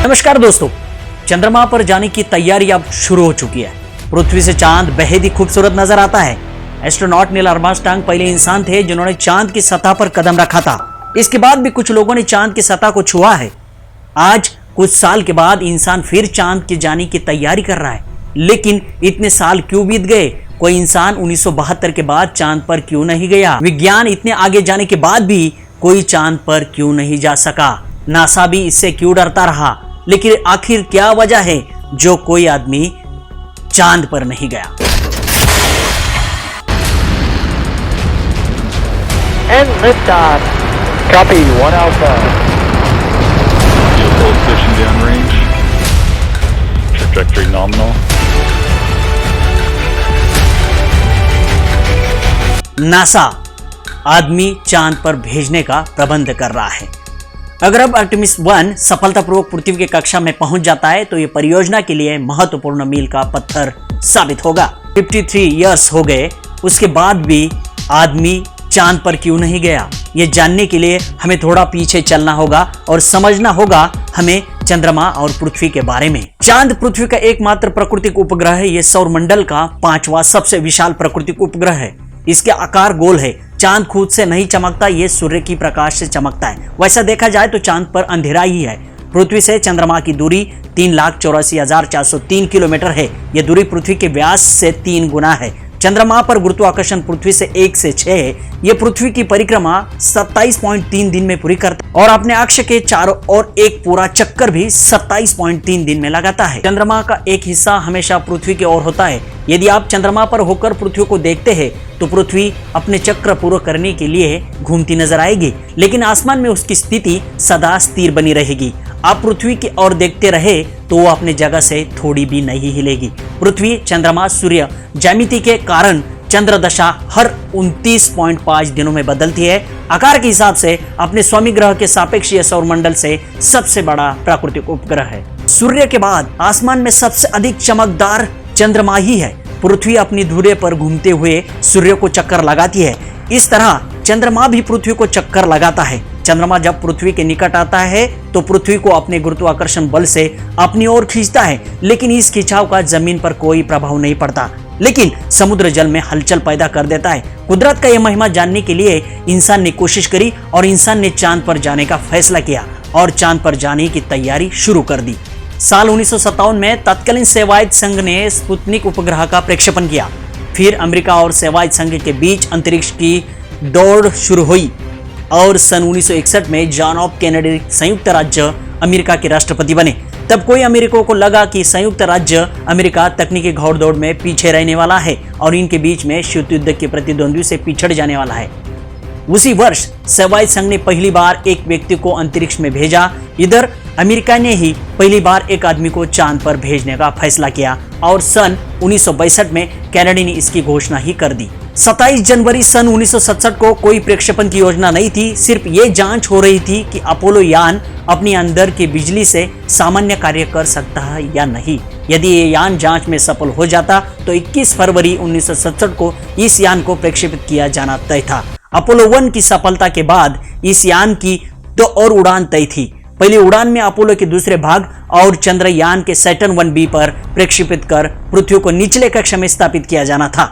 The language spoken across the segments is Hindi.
नमस्कार दोस्तों, चंद्रमा पर जाने की तैयारी अब शुरू हो चुकी है। पृथ्वी से चांद बेहद ही खूबसूरत नजर आता है। एस्ट्रोनॉट नील आर्मस्ट्रांग पहले इंसान थे जिन्होंने चांद की सतह पर कदम रखा था। इसके बाद भी कुछ लोगों ने चांद की सतह को छुआ है। आज कुछ साल के बाद इंसान फिर चांद के जाने की तैयारी कर रहा है। लेकिन इतने साल क्यों बीत गए? कोई इंसान 1972 के बाद चांद पर क्यों नहीं गया? विज्ञान इतने आगे जाने के बाद भी कोई चांद पर क्यों नहीं जा सका? नासा भी इससे क्यों डरता रहा? लेकिन आखिर क्या वजह है जो कोई आदमी चांद पर नहीं गया? And liftoff. Copy, 1 Alpha. Fuel coefficient downrange. Trajectory nominal. NASA आदमी चांद पर भेजने का प्रबंध कर रहा है। अगर अब आर्टेमिस 1 सफलतापूर्वक पृथ्वी की कक्षा में पहुंच जाता है तो यह परियोजना के लिए महत्वपूर्ण मील का पत्थर साबित होगा। 53 इयर्स हो गए, उसके बाद भी आदमी चांद पर क्यों नहीं गया? ये जानने के लिए हमें थोड़ा पीछे चलना होगा और समझना होगा हमें चंद्रमा और पृथ्वी के बारे में। चांद पृथ्वी का एकमात्र प्राकृतिक उपग्रह है। यह सौरमंडल का 5वां सबसे विशाल प्राकृतिक उपग्रह है। इसके आकार गोल है। चांद खुद से नहीं चमकता, यह सूर्य की प्रकाश से चमकता है। वैसा देखा जाए तो चांद पर अंधेरा ही है। पृथ्वी से चंद्रमा की दूरी 3,84,403 किलोमीटर है। यह दूरी पृथ्वी के व्यास से 3 गुना है। चंद्रमा पर गुरुत्वाकर्षण पृथ्वी से 1 से 6 है। यह पृथ्वी की परिक्रमा 27.3 दिन में पूरी करता है और अपने अक्ष के चारों ओर एक पूरा चक्कर भी 27.3 दिन में लगाता है। चंद्रमा का एक हिस्सा हमेशा पृथ्वी की ओर होता है। यदि आप चंद्रमा पर होकर पृथ्वी को देखते हैं तो पृथ्वी अपने चक्र पूरा करने के लिए घूमती नजर आएगी, लेकिन आसमान में उसकी स्थिति सदा स्थिर बनी रहेगी। आप पृथ्वी की ओर देखते रहे तो वो अपने जगह से थोड़ी भी नहीं हिलेगी। पृथ्वी, चंद्रमा, सूर्य ज्यामिति के कारण चंद्र दशा हर 29.5 दिनों में बदलती है। आकार के हिसाब से अपने स्वामी ग्रह के सापेक्ष यह सौरमंडल से सबसे बड़ा प्राकृतिक उपग्रह है। सूर्य के बाद आसमान में सबसे अधिक चमकदार चंद्रमा ही है। पृथ्वी अपनी धुरे पर घूमते हुए सूर्य को चक्कर लगाती है। इस तरह चंद्रमा भी पृथ्वी को चक्कर लगाता है। चंद्रमा जब पृथ्वी के निकट आता है तो पृथ्वी को अपने गुरुत्वाकर्षण बल से अपनी ओर खींचता है, लेकिन इस खिंचाव का जमीन पर कोई प्रभाव नहीं पड़ता, लेकिन समुद्र जल में हलचल पैदा कर देता है। कुदरत का यह महिमा जानने के लिए इंसान ने कोशिश करी और इंसान ने चांद पर जाने का फैसला किया और चांद पर जाने की तैयारी शुरू कर दी। साल 1957 में तत्कालीन सोवियत संघ ने स्पुतनिक उपग्रह का प्रक्षेपण किया। फिर अमेरिका और सोवियत संघ के बीच अंतरिक्ष की दौड़ शुरू हुई और सन 1961 में जॉन एफ कैनेडी संयुक्त राज्य अमेरिका के राष्ट्रपति बने। तब कोई अमेरिकियों को लगा कि संयुक्त राज्य अमेरिका तकनीकी घौड़दौड़ में पीछे रहने वाला है और इनके बीच में शीत युद्ध के प्रतिद्वंद्वी से पिछड़ जाने वाला है। उसी वर्ष सोवियत संघ ने पहली बार एक व्यक्ति को अंतरिक्ष में भेजा। इधर अमेरिका ने ही पहली बार एक आदमी को चांद पर भेजने का फैसला किया और सन 1962 में कैनेडी ने इसकी घोषणा ही कर दी। 27 जनवरी सन 1967 को कोई प्रक्षेपण की योजना नहीं थी। सिर्फ ये जांच हो रही थी कि अपोलो यान अपनी अंदर की बिजली से सामान्य कार्य कर सकता है या नहीं। यदि ये यान जांच में सफल हो जाता तो 21 फरवरी 1967 को इस यान को प्रक्षेपित किया जाना तय था। अपोलो 1 की सफलता के बाद इस यान की 2 और उड़ान तय थी। पहली उड़ान में अपोलो के दूसरे भाग और चंद्रयान के सैटर्न 1B पर प्रक्षेपित कर पृथ्वी को निचले कक्षा में स्थापित किया जाना था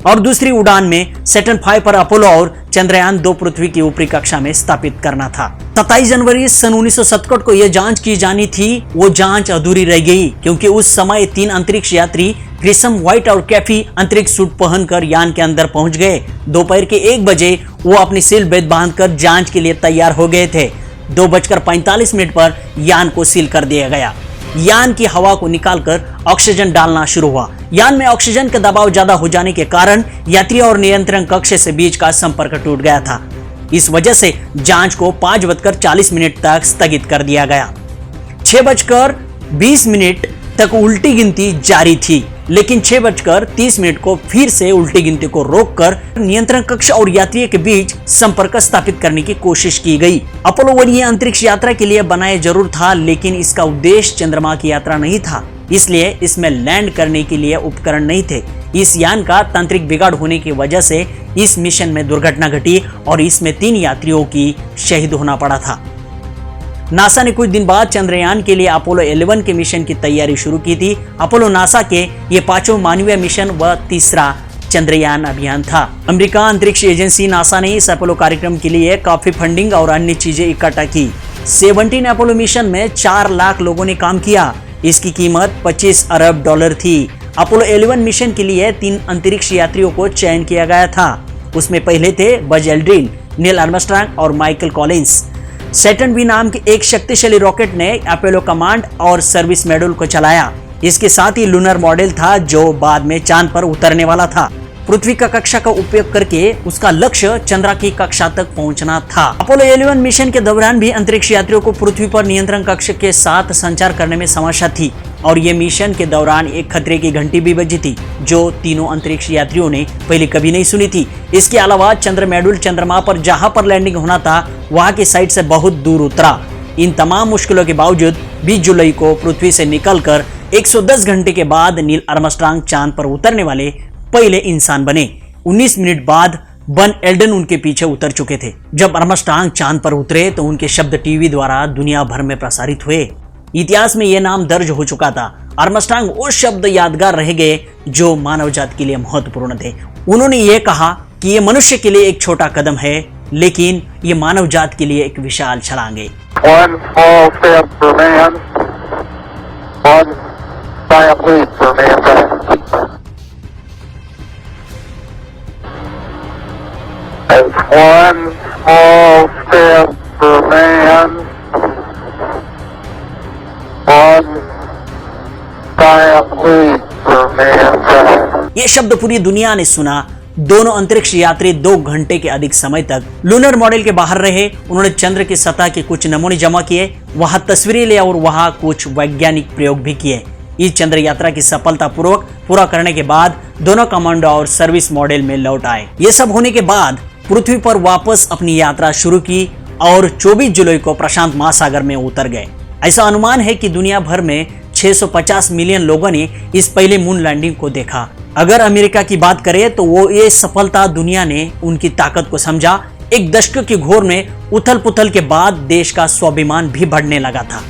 और दूसरी उड़ान में सैटर्न 5 पर अपोलो और चंद्रयान 2 पृथ्वी की ऊपरी कक्षा में स्थापित करना था। 27 जनवरी सन 1967 को यह जांच की जानी थी। वो जांच अधूरी रह गई क्योंकि उस समय 3 अंतरिक्ष यात्री ग्रिसम, व्हाइट और कैफी अंतरिक्ष सूट पहनकर यान के अंदर पहुंच गए। दोपहर के 1 बजे वो अपनी सील बेल्ट बांधकर जांच के लिए तैयार हो गए थे। 2:45 पर यान को सील कर दिया गया। यान की हवा को निकालकर ऑक्सीजन डालना शुरू हुआ। यान में ऑक्सीजन का दबाव ज्यादा हो जाने के कारण यात्री और नियंत्रण कक्ष से बीच का संपर्क टूट गया था। इस वजह से जांच को 5:40 तक स्थगित कर दिया गया। 6:20 तक उल्टी गिनती जारी थी, लेकिन 6:30 को फिर से उल्टी गिनती को रोककर नियंत्रण कक्ष और यात्रियों के बीच संपर्क स्थापित करने की कोशिश की गई। अपोलो 1 ये अंतरिक्ष यात्रा के लिए बनाया जरूर था, लेकिन इसका उद्देश्य चंद्रमा की यात्रा नहीं था, इसलिए इसमें लैंड करने के लिए उपकरण नहीं थे। इस यान का तांत्रिक बिगाड़ होने की वजह से इस मिशन में दुर्घटना घटी और इसमें 3 यात्रियों की शहीद होना पड़ा था। नासा ने कुछ दिन बाद चंद्रयान के लिए अपोलो 11 के मिशन की तैयारी शुरू की थी। अपोलो नासा के ये 5वां मानवीय मिशन व तीसरा चंद्रयान अभियान था। अमेरिका अंतरिक्ष एजेंसी नासा ने इस अपोलो कार्यक्रम के लिए काफी फंडिंग और अन्य चीजें इकट्ठा की। 17 अपोलो मिशन में 4 लाख लोगों ने काम किया। इसकी कीमत 25 अरब डॉलर थी। अपोलो 11 मिशन के लिए 3 अंतरिक्ष यात्रियों को चयन किया गया था। उसमें पहले थे बज एल्ड्रिन, नील आर्मस्ट्रांग और माइकल कॉलिंस। सैटर्न वी नाम के एक शक्तिशाली रॉकेट ने अपोलो कमांड और सर्विस मॉड्यूल को चलाया। इसके साथ ही लूनर मॉडल था जो बाद में चांद पर उतरने वाला था। पृथ्वी का कक्षा का उपयोग करके उसका लक्ष्य चंद्र की कक्षा तक पहुंचना था। अपोलो 11 मिशन के दौरान भी अंतरिक्ष यात्रियों को पृथ्वी पर नियंत्रण कक्ष के साथ संचार करने में समस्या थी और ये मिशन के दौरान एक खतरे की घंटी भी बजी थी जो तीनों अंतरिक्ष यात्रियों ने पहले कभी नहीं सुनी थी। इसके अलावा चंद्र मॉड्यूल चंद्रमा पर जहां पर लैंडिंग होना था वहां की साइट से बहुत दूर उतरा। इन तमाम मुश्किलों के बावजूद 20 जुलाई को पृथ्वी से निकलकर 110 घंटे के बाद नील आर्मस्ट्रांग चांद पर उतरने वाले पहले इंसान बने। 19 मिनट बाद बन एल्डन उनके पीछे उतर चुके थे। जब आर्मस्ट्रांग चांद पर उतरे तो उनके शब्द टीवी द्वारा दुनिया भर में प्रसारित हुए। इतिहास में यह नाम दर्ज हो चुका था। आर्मस्ट्रांग वो शब्द यादगार रह गए जो मानव जाति के लिए महत्वपूर्ण थे। उन्होंने ये कहा कि ये मनुष्य के लिए एक छोटा कदम है लेकिन ये मानव जाति के लिए एक विशाल छलांग है। One small step for man, one giant leap for mankind. It's one small step for man, one giant leap for mankind. ये शब्द पूरी दुनिया ने सुना। दोनों अंतरिक्ष यात्री 2 घंटे के अधिक समय तक लूनर मॉडल के बाहर रहे। उन्होंने चंद्र की सतह के कुछ नमूने जमा किए, वहां तस्वीरें लिए और वहां कुछ वैज्ञानिक प्रयोग भी किए। इस चंद्र यात्रा की सफलतापूर्वक पूरा करने के बाद दोनों कमांडो और सर्विस मॉडल में लौट आए। ये सब होने के बाद पृथ्वी पर वापस अपनी यात्रा शुरू की और 24 जुलाई को प्रशांत महासागर में उतर गए। ऐसा अनुमान है कि दुनिया भर में 650 मिलियन लोगों ने इस पहले मून लैंडिंग को देखा। अगर अमेरिका की बात करें तो वो ये सफलता दुनिया ने उनकी ताकत को समझा। एक दशक की घोर में उथल पुथल के बाद देश का स्वाभिमान भी बढ़ने लगा था।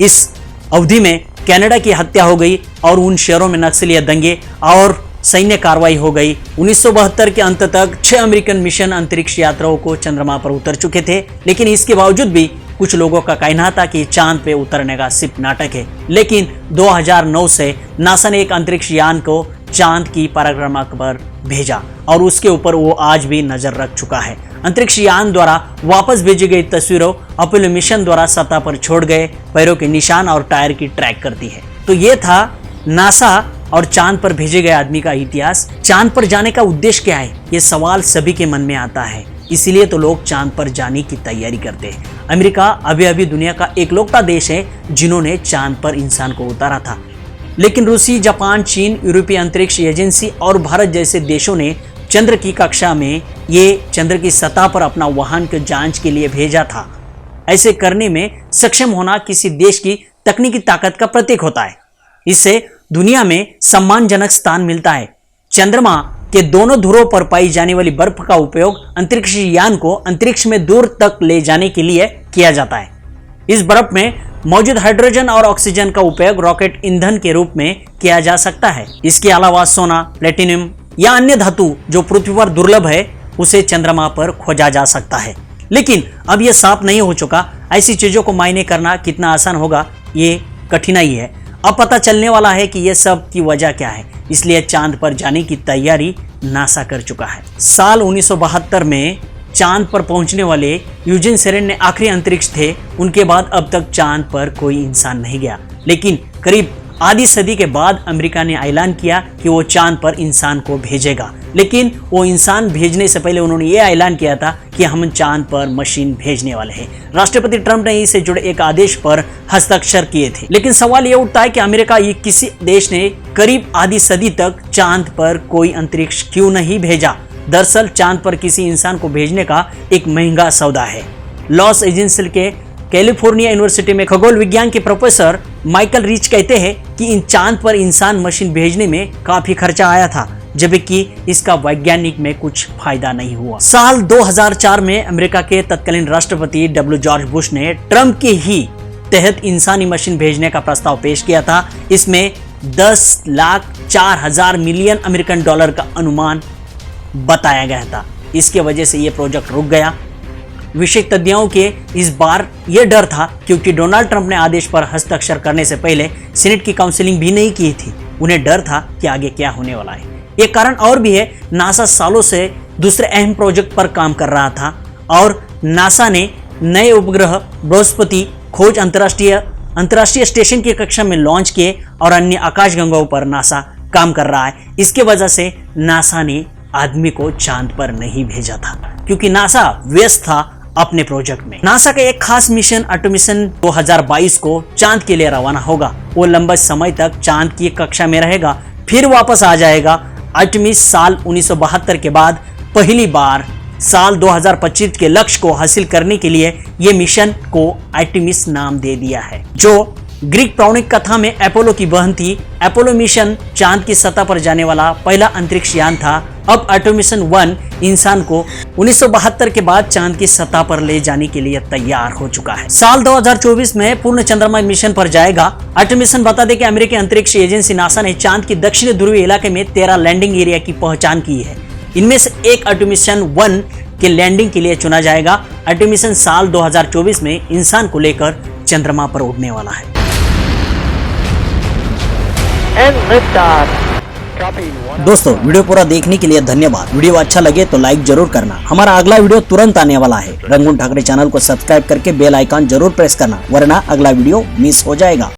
इस अवधि में कनाडा की हत्या हो गई और उन शहरों में नक्सली दंगे और सैन्य कार्रवाई हो गई। 1972 के अंत तक 6 अमेरिकन मिशन अंतरिक्ष यात्रियों को चंद्रमा पर उतर चुके थे, लेकिन इसके बावजूद भी कुछ लोगों का कहना था कि चांद पे उतरने का सिर्फ नाटक है। लेकिन 2009 से नासा ने एक अंतरिक्ष यान को चांद की परिक्रमा पर भेजा और उसके ऊपर वो आज भी नजर रख चुका है। अंतरिक्ष यान द्वारा वापस भेजी गई तस्वीरों अपोलो मिशन द्वारा सतह पर छोड़ गए पैरों के निशान और टायर की ट्रैक करती है। तो ये था नासा और चांद पर भेजे गए आदमी का इतिहास। चांद पर जाने का उद्देश्य क्या है, ये सवाल सभी के मन में आता है। इसीलिए तो लोग चांद पर जाने की तैयारी करते हैं। अमेरिका अभी दुनिया का एकलौता देश है जिन्होंने चांद पर इंसान को उतारा था, लेकिन रूसी, जापान, चीन, यूरोपीय अंतरिक्ष एजेंसी और भारत जैसे देशों ने चंद्र की कक्षा में ये चंद्र की सतह पर अपना वाहन की जांच के लिए भेजा था। ऐसे करने में सक्षम होना किसी देश की तकनीकी ताकत का प्रतीक होता है। इससे दुनिया में सम्मानजनक स्थान मिलता है। चंद्रमा के दोनों ध्रुवों पर पाई जाने वाली बर्फ का उपयोग अंतरिक्ष यान को अंतरिक्ष में दूर तक ले जाने के लिए किया जाता है। इस बर्फ में मौजूद हाइड्रोजन और ऑक्सीजन का उपयोग रॉकेट ईंधन के रूप में किया जा सकता है। इसके अलावा सोना, प्लेटिनम या अन्य धातु जो पृथ्वी पर दुर्लभ है उसे चंद्रमा पर खोजा जा सकता है। लेकिन अब यह साफ नहीं हो चुका। ऐसी चीजों को मायने करना कितना आसान होगा ये कठिनाई है। अब पता चलने वाला है कि यह सब की वजह क्या है। इसलिए चांद पर जाने की तैयारी नासा कर चुका है। साल 1972 में चांद पर पहुंचने वाले यूजिन सेरेन ने आखिरी अंतरिक्ष थे। उनके बाद अब तक चांद पर कोई इंसान नहीं गया, लेकिन करीब आधी सदी के बाद अमेरिका ने ऐलान किया कि वो चांद पर इंसान को भेजेगा। लेकिन वो इंसान भेजने से पहले उन्होंने ये ऐलान किया था कि हम चांद पर मशीन भेजने वाले हैं। राष्ट्रपति ट्रंप ने इससे जुड़े एक आदेश पर हस्ताक्षर किए थे। लेकिन सवाल ये उठता है कि अमेरिका ये किसी देश ने करीब आधी सदी तक चांद पर कोई अंतरिक्ष क्यों नहीं भेजा। दरअसल चांद पर किसी इंसान को भेजने का एक महंगा सौदा है। लॉस एंजिल्स के कैलिफोर्निया यूनिवर्सिटी में खगोल विज्ञान के प्रोफेसर माइकल रिच कहते हैं कि इन चांद पर इंसान मशीन भेजने में काफी खर्चा आया था। जबकि इसका वैज्ञानिक में कुछ फायदा नहीं हुआ। साल 2004 में अमेरिका के तत्कालीन राष्ट्रपति जॉर्ज बुश ने ट्रंप के ही तहत इंसानी मशीन भेजने का प्रस्ताव पेश किया था। इसमें 10,04,000 मिलियन अमेरिकन डॉलर का अनुमान बताया गया था। इसके वजह से यह प्रोजेक्ट रुक गया। विशेषज्ञों के इस बार यह डर था क्योंकि डोनाल्ड ट्रंप ने आदेश पर हस्ताक्षर करने से पहले सीनेट की काउंसिलिंग भी नहीं की थी। उन्हें डर था कि आगे क्या होने वाला है। एक कारण और भी है, नासा सालों से दूसरे अहम प्रोजेक्ट पर काम कर रहा था और नासा ने नए उपग्रह बृहस्पति खोज अंतर्राष्ट्रीय स्टेशन की कक्षा में लॉन्च किए और अन्य आकाशगंगाओं पर नासा काम कर रहा है। इसके वजह से नासा ने आदमी को चांद पर नहीं भेजा था क्योंकि नासा व्यस्त था अपने प्रोजेक्ट में। नासा का एक खास मिशन आर्टेमिस 2022 को चांद के लिए रवाना होगा। वो लंबा समय तक चांद की कक्षा में रहेगा, फिर वापस आ जाएगा। आर्टेमिस साल 1972 के बाद पहली बार साल 2025 के लक्ष्य को हासिल करने के लिए ये मिशन को आर्टेमिस नाम दे दिया है, जो ग्रीक पौराणिक कथा में अपोलो की बहन थी। अपोलो मिशन चांद की सतह पर जाने वाला पहला अंतरिक्ष यान था। अब आर्टेमिस 1 इंसान को 1972 के बाद चांद की सतह पर ले जाने के लिए तैयार हो चुका है। साल 2024 में पूर्ण चंद्रमा मिशन पर जाएगा। आर्टेमिस बता दें कि अमेरिकी अंतरिक्ष एजेंसी नासा ने चांद के दक्षिणी ध्रुवीय इलाके में 13 लैंडिंग एरिया की पहचान की है। इनमें से एक आर्टेमिस 1 के लैंडिंग के लिए चुना जाएगा। आर्टेमिस साल 2024 में इंसान को लेकर चंद्रमा पर उड़ने वाला है। दोस्तों, वीडियो पूरा देखने के लिए धन्यवाद। वीडियो अच्छा लगे तो लाइक जरूर करना। हमारा अगला वीडियो तुरंत आने वाला है। रंगून ठाकरे चैनल को सब्सक्राइब करके बेल आइकन जरूर प्रेस करना, वरना अगला वीडियो मिस हो जाएगा।